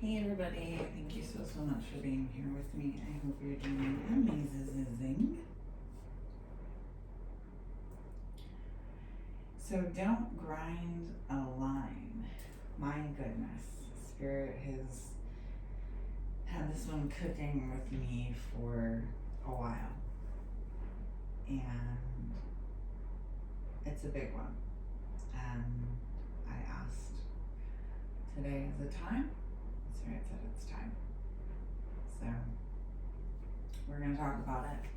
Hey everybody, thank you so much for being here with me. I hope you're doing amazing. So don't grind, align. My goodness, Spirit has had this one cooking with me for a while. And it's a big one. And I asked, today is the time? Spirit said it's time. So we're going to talk about it.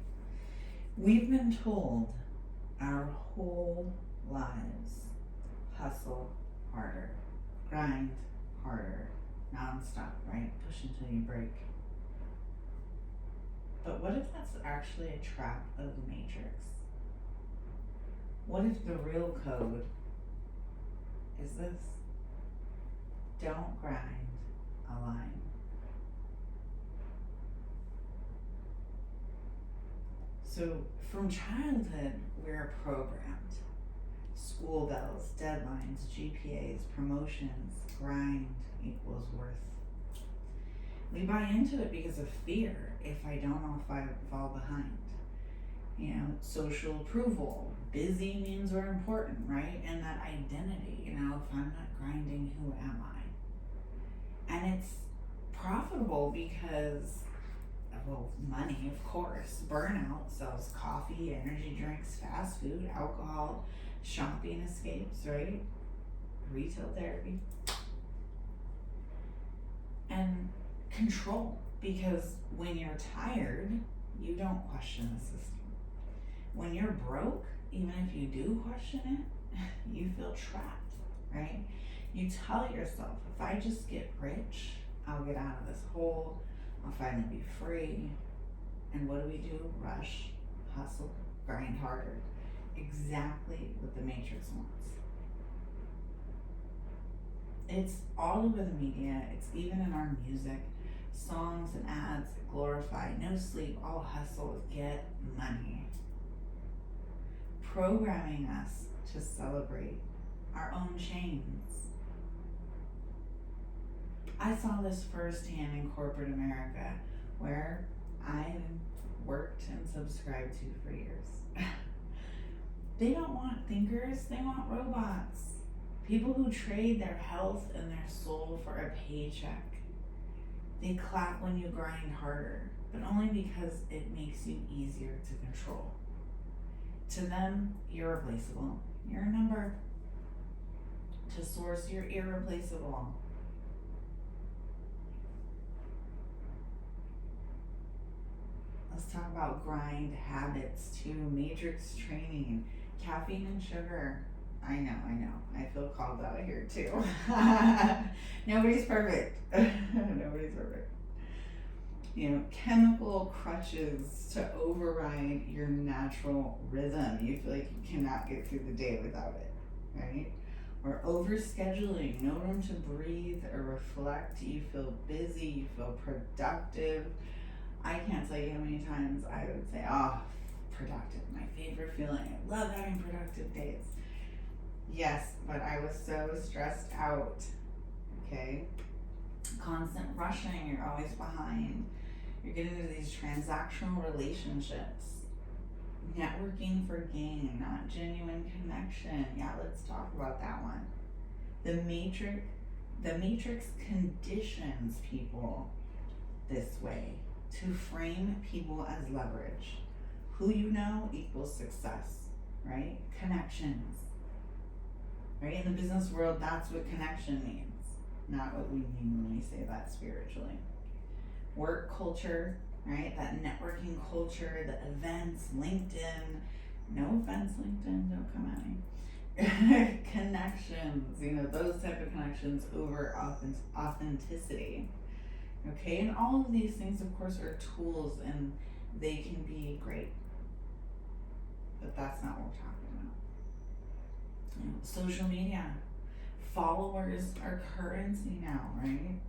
We've been told our whole lives, hustle harder, grind harder, nonstop, right? Push until you break. But what if that's actually a trap of the matrix? What if the real code is this? Don't grind, align. So from childhood, we're programmed. School bells, deadlines, GPAs, promotions, grind equals worth. We buy into it because of fear. If I don't, I'll fall behind. Social approval. Busy means we're important, right? And that identity, if I'm not grinding, who am I? And it's profitable because, well, money, of course. Burnout sells coffee, energy drinks, fast food, alcohol, shopping escapes, right? Retail therapy. And control, because when you're tired, you don't question the system. When you're broke, even if you do question it, you feel trapped, right? You tell yourself, if I just get rich, I'll get out of this hole, I'll finally be free. And what do? Rush, hustle, grind harder. Exactly what the Matrix wants. It's all over the media, it's even in our music, songs and ads that glorify no sleep, all hustle, get money. Programming us to celebrate our own chains. I saw this firsthand in corporate America, where I worked and subscribed to for years. They don't want thinkers, they want robots. People who trade their health and their soul for a paycheck. They clap when you grind harder, but only because it makes you easier to control. To them, you're irreplaceable. You're a number. To Source, you're irreplaceable. Let's talk about grind habits too. Matrix training, caffeine and sugar. I know. I feel called out here too. Nobody's perfect. Nobody's perfect. Chemical crutches to override your natural rhythm. You feel like you cannot get through the day without it, right? Or overscheduling, no room to breathe or reflect. You feel busy, you feel productive. I can't tell you how many times I would say, productive, my favorite feeling. I love having productive days. Yes, but I was so stressed out, okay? Constant rushing, you're always behind. You're getting into these transactional relationships. Networking for gain, not genuine connection. Yeah, let's talk about that one. The Matrix conditions people this way to frame people as leverage. Who you know equals success, right? Connections. Right? In the business world, that's what connection means, not what we mean when we say that spiritually. Work culture, right? That networking culture, the events, LinkedIn. No offense, LinkedIn, don't come at me. Connections, those type of connections over authenticity. Okay, and all of these things, of course, are tools and they can be great. But that's not what we're talking about. Social media. Followers are currency now, right?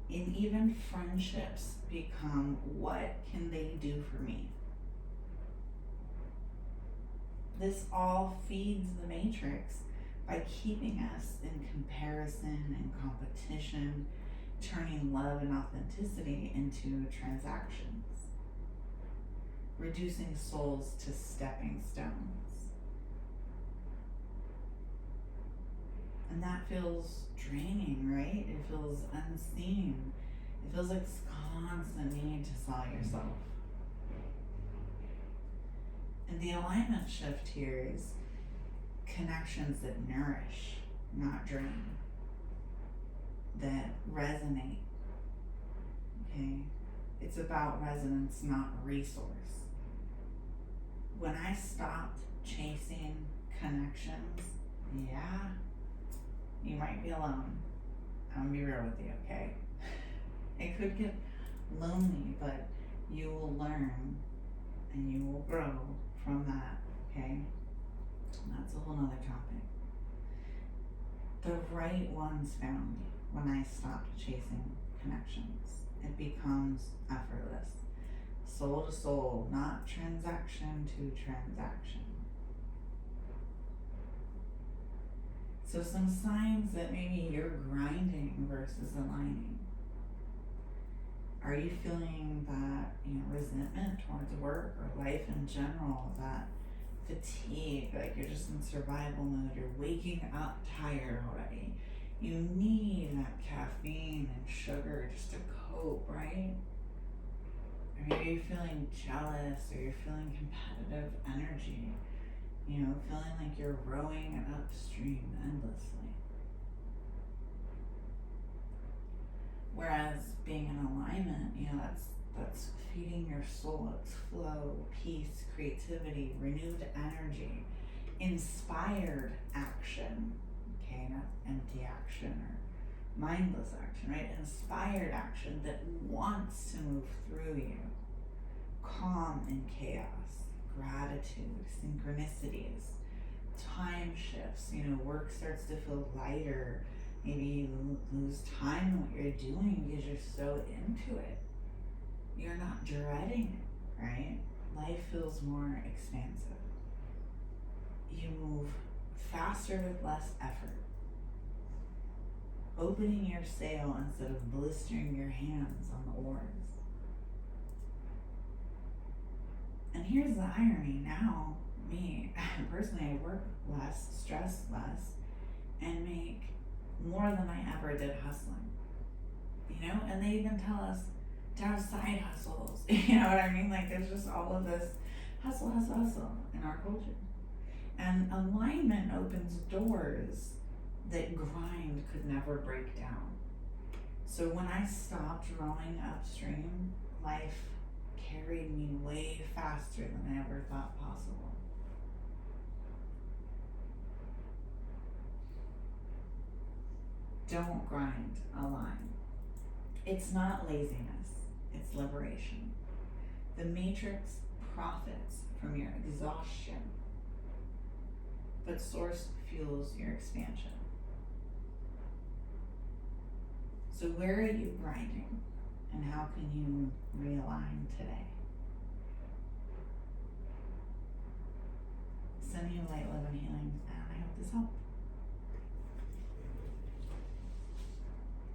And even friendships become, what can they do for me? This all feeds the matrix by keeping us in comparison and competition, turning love and authenticity into transactions, reducing souls to stepping stones. And that feels draining, right? It feels unseen. It feels like this constant need to sell yourself. And the alignment shift here is connections that nourish, not drain, that resonate. Okay? It's about resonance, not resource. When I stopped chasing connections, yeah, you might be alone. I'm gonna be real with you, okay? It could get lonely, but you will learn and you will grow from that, okay? And that's a whole nother topic. The right ones found when I stopped chasing connections. It becomes effortless. Soul to soul, not transaction to transaction. So some signs that maybe you're grinding versus aligning. Are you feeling that, resentment towards work or life in general, that fatigue, like you're just in survival mode, you're waking up tired already? You need that caffeine and sugar just to cope, right? Or maybe you're feeling jealous, or you're feeling competitive energy, feeling like you're rowing upstream endlessly. Whereas being in alignment, that's feeding your soul. It's flow, peace, creativity, renewed energy, inspired action. Okay, not empty action or mindless action, right? Inspired action that wants to move through you. Calm in chaos, gratitude, synchronicities, time shifts. Work starts to feel lighter. Maybe you lose time in what you're doing because you're so into it. You're not dreading it, right? Life feels more expansive. You move faster with less effort. Opening your sail instead of blistering your hands on the oars. And here's the irony. Now, me, personally, I work less, stress less, and make more than I ever did hustling. And they even tell us to have side hustles. You know what I mean? Like, there's just all of this hustle in our culture. And alignment opens doors that grind could never break down. So when I stopped rowing upstream, life carried me way faster than I ever thought possible. Don't grind, align. It's not laziness, it's liberation. The matrix profits from your exhaustion, but source fuels your expansion. So where are you grinding, and how can you realign today? Sending you light, love, and healing, and I hope this helped.